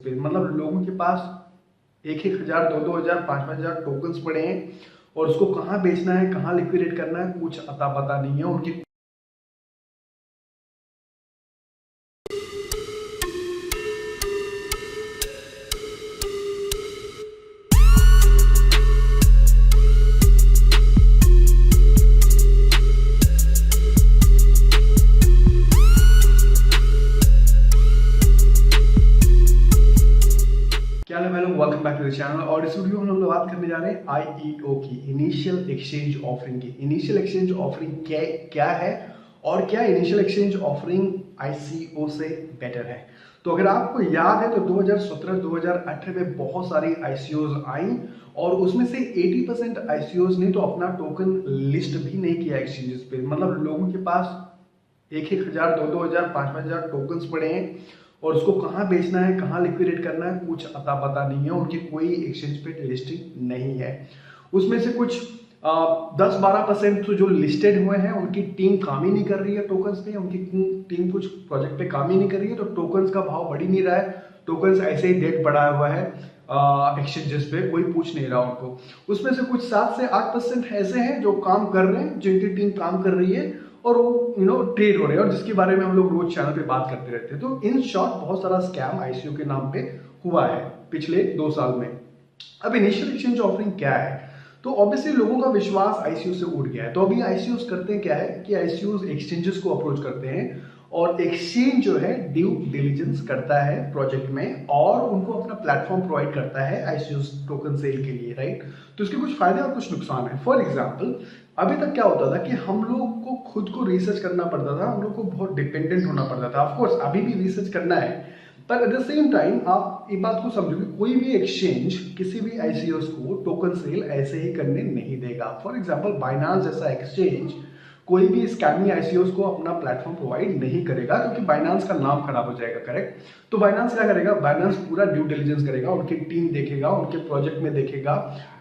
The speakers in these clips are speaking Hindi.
मतलब लोगों के पास एक एक हजार, दो दो हजार, पांच पांच हजार टोकन्स पड़े हैं और उसको कहाँ बेचना है, कहाँ लिक्विडेट करना है, कुछ अता पता नहीं है उनकी। क्या है लोग, welcome back to the channel. और इस वीडियो में हम लोग बात करने जा रहे हैं आईईओ की, इनिशियल एक्सचेंज ऑफरिंग की। इनिशियल एक्सचेंज ऑफरिंग क्या है और क्या इनिशियल एक्सचेंज ऑफरिंग आईसीओ से बेटर है। तो अगर आपको याद है तो 2017-2018 में बहुत सारी आईसीओज आई और उसमें से 80% आईसीओज ने तो अपना टोकन लिस्ट भी नहीं किया एक्सचेंजेस पे। मतलब लोगों के पास एक एक हजार, दो दो हजार, पांच पांच हजार टोकन्स पड़े हैं और उसको कहाँ बेचना है, कहाँ लिक्विडेट करना है, कुछ अता पता नहीं है। उनकी कोई एक्सचेंज पे लिस्टिंग नहीं है। उसमें से कुछ 10-12% तो जो लिस्टेड हुए हैं उनकी टीम काम ही नहीं कर रही है टोकन्स पे, उनकी टीम कुछ प्रोजेक्ट पे काम ही नहीं कर रही है, तो टोकन्स का भाव बढ़ ही नहीं रहा है। टोकन्स ऐसे ही डेट बढ़ा हुआ है एक्सचेंजेस पे, कोई पूछ नहीं रहा उनको। उसमें से कुछ 7 से 8% ऐसे हैं जो काम कर रहे हैं, जिनकी टीम काम कर रही है और वो ट्रेड हो रहे हैं और जिसके बारे में हम लोग रोज चैनल पे बात करते रहते हैं। तो इन शॉर्ट बहुत सारा स्कैम आईसीओ के नाम पे हुआ है पिछले 2 साल में। अब इनिशियल एक्सचेंज ऑफरिंग क्या है, तो ऑब्वियसली लोगों का विश्वास आईसीओ से उड़ गया है। तो अभी आईसीओ करते हैं क्या है कि आईसीओ एक्सचेंजेस को अप्रोच करते हैं और एक्सचेंज जो है ड्यू डिलीजेंस करता है प्रोजेक्ट में और उनको अपना प्लेटफॉर्म प्रोवाइड करता है आईसीओ टोकन सेल के लिए, राइट। तो इसके कुछ फायदे और कुछ नुकसान है। फॉर एग्जाम्पल, अभी तक क्या होता था कि हम लोग को खुद को रिसर्च करना पड़ता था, हम लोग को बहुत डिपेंडेंट होना पड़ता था। ऑफकोर्स अभी भी रिसर्च करना है, पर एट द सेम टाइम आप एक बात को समझो कि कोई भी एक्सचेंज किसी भी आईसीओ को टोकन सेल ऐसे ही करने नहीं देगा। फॉर एग्जांपल, बाइनांस जैसा एक्सचेंज कोई भी स्कैमिंग आईसीओ को अपना प्लेटफॉर्म प्रोवाइड नहीं करेगा, क्योंकि बाइनांस का नाम खराब हो जाएगा, करेक्ट। तो बाइनांस क्या करेगा, बाइनांस पूरा ड्यू डिलीजेंस करेगा, उनकी टीम देखेगा, उनके प्रोजेक्ट में देखेगा,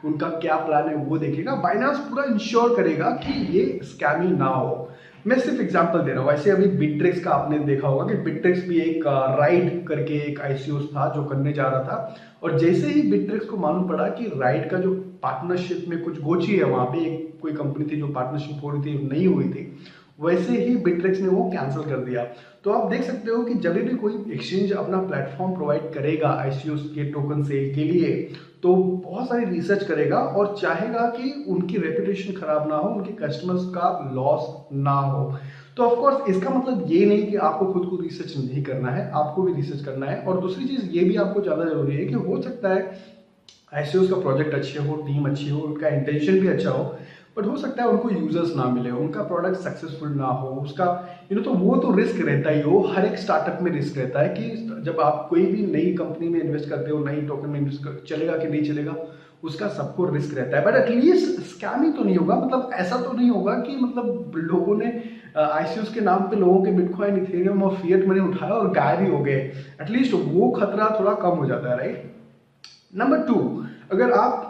उनका क्या प्लान है वो देखेगा। बाइनांस पूरा इंश्योर करेगा कि ये स्कैमिंग ना हो। मैं सिर्फ एग्जांपल दे रहा हूँ। वैसे अभी बिटरेक्स का आपने देखा होगा कि बिटरेक्स भी एक राइड करके एक आईसीओ था जो करने जा रहा था, और जैसे ही बिटरेक्स को मालूम पड़ा कि राइड का जो पार्टनरशिप में कुछ गोची है, वहां पे एक कोई कंपनी थी जो पार्टनरशिप हो रही थी, नहीं हुई थी, वैसे ही बिटरेक्स ने वो कैंसिल कर दिया। तो आप देख सकते हो कि जब भी कोई एक्सचेंज अपना प्लेटफॉर्म प्रोवाइड करेगा आईसीओ के टोकन सेल के लिए, तो बहुत सारी रिसर्च करेगा और चाहेगा कि उनकी रेपुटेशन खराब ना हो, उनके कस्टमर्स का लॉस ना हो। तो ऑफकोर्स इसका मतलब ये नहीं कि आपको खुद को रिसर्च नहीं करना है, आपको भी रिसर्च करना है। और दूसरी चीज ये भी आपको ज्यादा जरूरी है कि हो सकता है आईसीओ का प्रोजेक्ट अच्छे हो, टीम अच्छी हो, उनका इंटेंशन भी अच्छा हो, बट हो सकता है उनको यूजर्स ना मिले, उनका प्रोडक्ट सक्सेसफुल ना हो, उसका तो वो तो रिस्क रहता ही हो। हर एक स्टार्टअप में रिस्क रहता है कि जब आप कोई भी नई कंपनी में इन्वेस्ट करते हो, नई टोकन में इन्वेस्ट चलेगा कि नहीं चलेगा, उसका सबको रिस्क रहता है। बट एटलीस्ट स्कैमिंग तो नहीं होगा, मतलब ऐसा तो नहीं होगा कि मतलब लोगों ने आईसीओ के नाम पे लोगों के बिटकॉइन, इथेरियम और फिएट मनी उठाया और गायब ही हो गए। एटलीस्ट वो खतरा थोड़ा कम हो जाता है, राइट। नंबर 2, अगर आप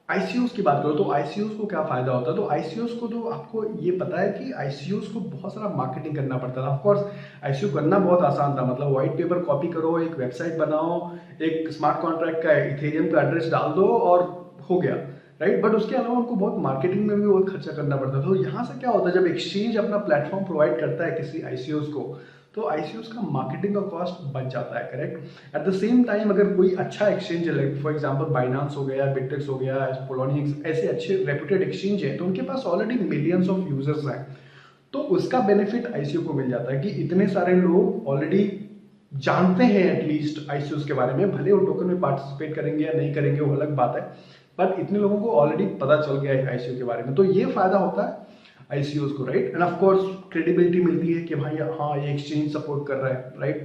आईसीओ की बात करो तो आईसीओ को क्या फायदा होता है। तो आईसीओ को तो आपको ये पता है कि आईसीओ को बहुत सारा मार्केटिंग करना पड़ता था। ऑफकोर्स आईसीओ करना बहुत आसान था, मतलब व्हाइट पेपर कॉपी करो, एक वेबसाइट बनाओ, एक स्मार्ट कॉन्ट्रैक्ट का इथेरियम का एड्रेस डाल दो और हो गया, राइट। बट उसके अलावा उनको बहुत मार्केटिंग में भी बहुत खर्चा करना पड़ता था। तो यहाँ से क्या होता है, जब एक्सचेंज अपना प्लेटफॉर्म प्रोवाइड करता है किसी आईसीओ को, तो आईसीओ का मार्केटिंग का कॉस्ट बच जाता है, correct. At the same time अगर कोई अच्छा एक्सचेंज है, लाइक फॉर एग्जांपल बाइनांस हो गया, बिटरेक्स हो गया, पोलोनिक्स, ऐसे अच्छे रेप्यूटेड एक्सचेंज है, तो उनके पास ऑलरेडी मिलियंस ऑफ यूजर्स हैं, तो उसका बेनिफिट आईसीओ को मिल जाता है कि इतने सारे लोग ऑलरेडी जानते हैं एटलीस्ट आईसीओ के बारे में। भले वो टोकन में पार्टिसिपेट करेंगे या नहीं करेंगे वो अलग बात है, बट इतने लोगों को ऑलरेडी पता चल गया है आईसीओ के बारे में। तो ये फायदा होता है आईसीओ को, right. End of course credibility मिलती है कि भाई हाँ ये एक्सचेंज सपोर्ट कर रहा है, right.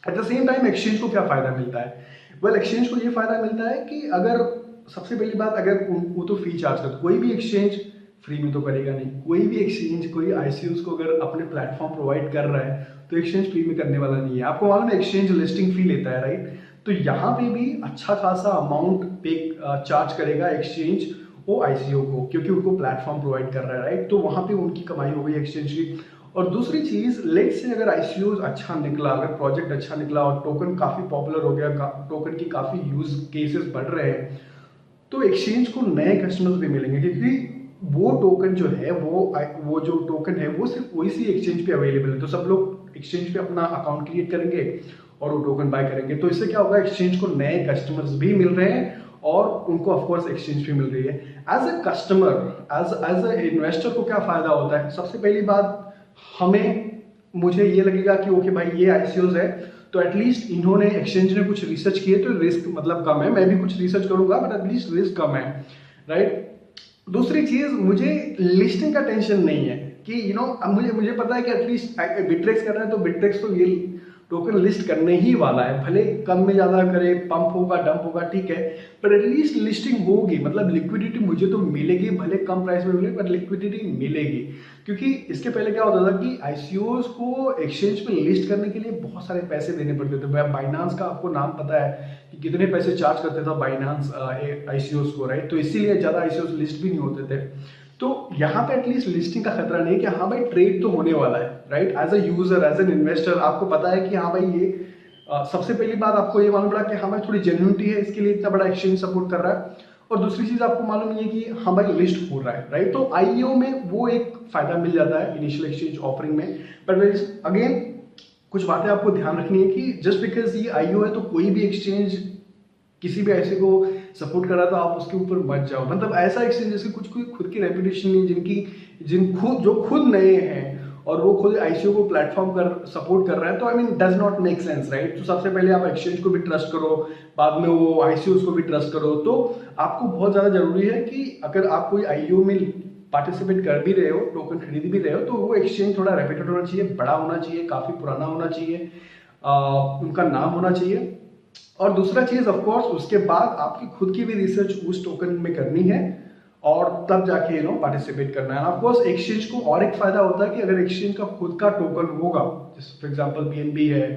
At the same time exchange को क्या फायदा मिलता है, वेल एक्सचेंज को ये फायदा मिलता है कि अगर सबसे पहली बात, अगर वो तो फी चार्ज करते, कोई भी एक्सचेंज फ्री में तो करेगा नहीं। कोई भी एक्सचेंज कोई आईसीओ को अगर अपने प्लेटफॉर्म प्रोवाइड कर रहा है तो एक्सचेंज फ्री में करने वाला नहीं है। आपको मालूम है एक्सचेंज लिस्टिंग फी लेता है, राइट। तो यहाँ पे भी अच्छा खासा अमाउंट पे चार्ज करेगा एक्सचेंज वो आईसीओ को, क्योंकि उनको प्लेटफॉर्म प्रोवाइड कर रहा है, राइट। तो वहां पे उनकी कमाई हो गई एक्सचेंज की। और दूसरी चीज, लेट से अगर आईसीओ अच्छा निकला, अगर प्रोजेक्ट अच्छा निकला और टोकन काफी पॉपुलर हो गया, टोकन की काफी यूज केसेस बढ़ रहे हैं, तो एक्सचेंज को नए कस्टमर्स भी मिलेंगे, क्योंकि वो टोकन जो है वो जो टोकन है वो सिर्फ वही सी एक्सचेंज पे अवेलेबल है। तो सब लोग एक्सचेंज पे अपना अकाउंट क्रिएट करेंगे और वो टोकन बाय करेंगे। तो इससे क्या होगा, एक्सचेंज को नए कस्टमर्स भी मिल रहे हैं और उनको ऑफकोर्स एक्सचेंज भी मिल रही है। As a customer, as a investor को क्या फायदा होता है? सबसे पहली बात, मुझे ये लगेगा कि ओके भाई ये आईसीओज है, तो एटलीस्ट इन्होंने एक्सचेंज ने कुछ रिसर्च किए, तो रिस्क मतलब कम है। मैं भी कुछ रिसर्च करूंगा बट एटलीस्ट रिस्क कम है, राइट। दूसरी चीज, मुझे लिस्टिंग का टेंशन नहीं है कि मुझे पता है कि एटलीस्ट बिटरेक्स कर रहा है तो बिटरेक्स तो ये टोकन लिस्ट करने ही वाला है, भले कम में ज्यादा करे, पंप होगा डंप होगा, ठीक है, पर एटलीस्ट लिस्टिंग होगी, मतलब लिक्विडिटी मुझे तो मिलेगी, भले कम प्राइस में मिले पर लिक्विडिटी मिलेगी। क्योंकि इसके पहले क्या होता था कि आईसीओज को एक्सचेंज पे लिस्ट करने के लिए बहुत सारे पैसे देने पड़ते थे। बाइनांस का आपको नाम पता है कि कितने पैसे चार्ज करते था बाइनांस आईसीओज को, राइट। तो इसीलिए ज्यादा आईसीओज लिस्ट भी नहीं होते थे। तो यहाँ पे एटलीस्ट लिस्टिंग का खतरा नहीं कि हाँ भाई ट्रेड तो होने वाला है, right. As a user, as an investor आपको पता है कि हाँ भाई ये सबसे पहली बात आपको ये मालूम पड़ा कि हाँ भाई थोड़ी जेन्युइनिटी है, इसके लिए इतना बड़ा एक्सचेंज सपोर्ट कर रहा है। और दूसरी चीज आपको मालूम है कि हाँ भाई लिस्ट हो रहा है, राइट। तो आईईओ में वो एक फायदा मिल जाता है इनिशियल एक्सचेंज ऑफरिंग में। बट अगेन कुछ बातें आपको ध्यान रखनी है कि जस्ट बिकॉज ये आईईओ है तो कोई भी एक्सचेंज किसी भी ऐसे को सपोर्ट कर रहा तो आप उसके ऊपर मत जाओ। मतलब ऐसा एक्सचेंज जिसकी कुछ कोई खुद की रेपुटेशन नहीं, जो खुद नए हैं और वो खुद आईसीओ को प्लेटफॉर्म सपोर्ट कर रहा है, तो I mean does not make sense, right. तो सबसे पहले आप एक्सचेंज को भी ट्रस्ट करो, बाद में वो आईसीओ को भी ट्रस्ट करो। तो आपको बहुत ज्यादा जरूरी है कि अगर आप कोई आईईओ में पार्टिसिपेट कर भी रहे हो, टोकन खरीद भी रहे हो, तो वो एक्सचेंज थोड़ा रेप्यूटेड होना चाहिए, बड़ा होना चाहिए, काफी पुराना होना चाहिए, उनका नाम होना चाहिए। और दूसरा चीज ऑफकोर्स उसके बाद आपकी खुद की भी रिसर्च उस टोकन में करनी है और तब जाके पार्टिसिपेट करना है। ऑफकोर्स एक्सचेंज को और एक फायदा होता है कि अगर एक्सचेंज का खुद का टोकन होगा, जैसे फॉर एग्जांपल बीएनबी है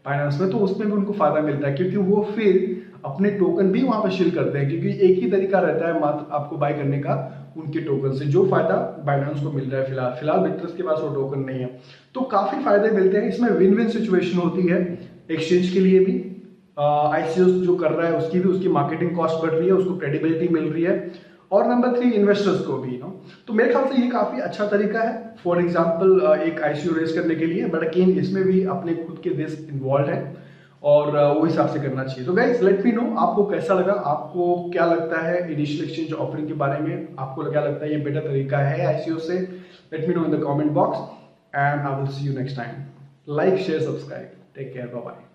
फाइनेंस में, तो उसमें भी उनको फायदा मिलता है, क्योंकि वो फिर अपने टोकन भी वहां पर शिल करते हैं, क्योंकि एक ही तरीका रहता है मात्र आपको बाय करने का उनके टोकन से। जो फायदा बाइनेंस को मिल रहा है फिलहाल बिटरेक्स के पास वो टोकन नहीं है, तो काफी फायदे मिलते हैं। इसमें विन विन सिचुएशन होती है एक्सचेंज के लिए भी, आईसीओ जो कर रहा है उसकी भी, उसकी मार्केटिंग कॉस्ट बढ़ रही है, उसको क्रेडिबिलिटी मिल रही है, और नंबर 3 इन्वेस्टर्स को भी तो मेरे ख्याल से ये काफी अच्छा तरीका है फॉर एग्जांपल एक आईसीओ रेस करने के लिए। बट अगेन इसमें भी अपने खुद के रिस्क इन्वॉल्व है और वो हिसाब से करना चाहिए। तो गाइस लेट मी नो आपको कैसा लगा, आपको क्या लगता है इनिशियल एक्सचेंज ऑफरिंग के बारे में, आपको क्या लगता है ये बेटर तरीका है आईसीओ से? Let me know in the comment box and I will see you next time. Like share subscribe, take care, bye bye.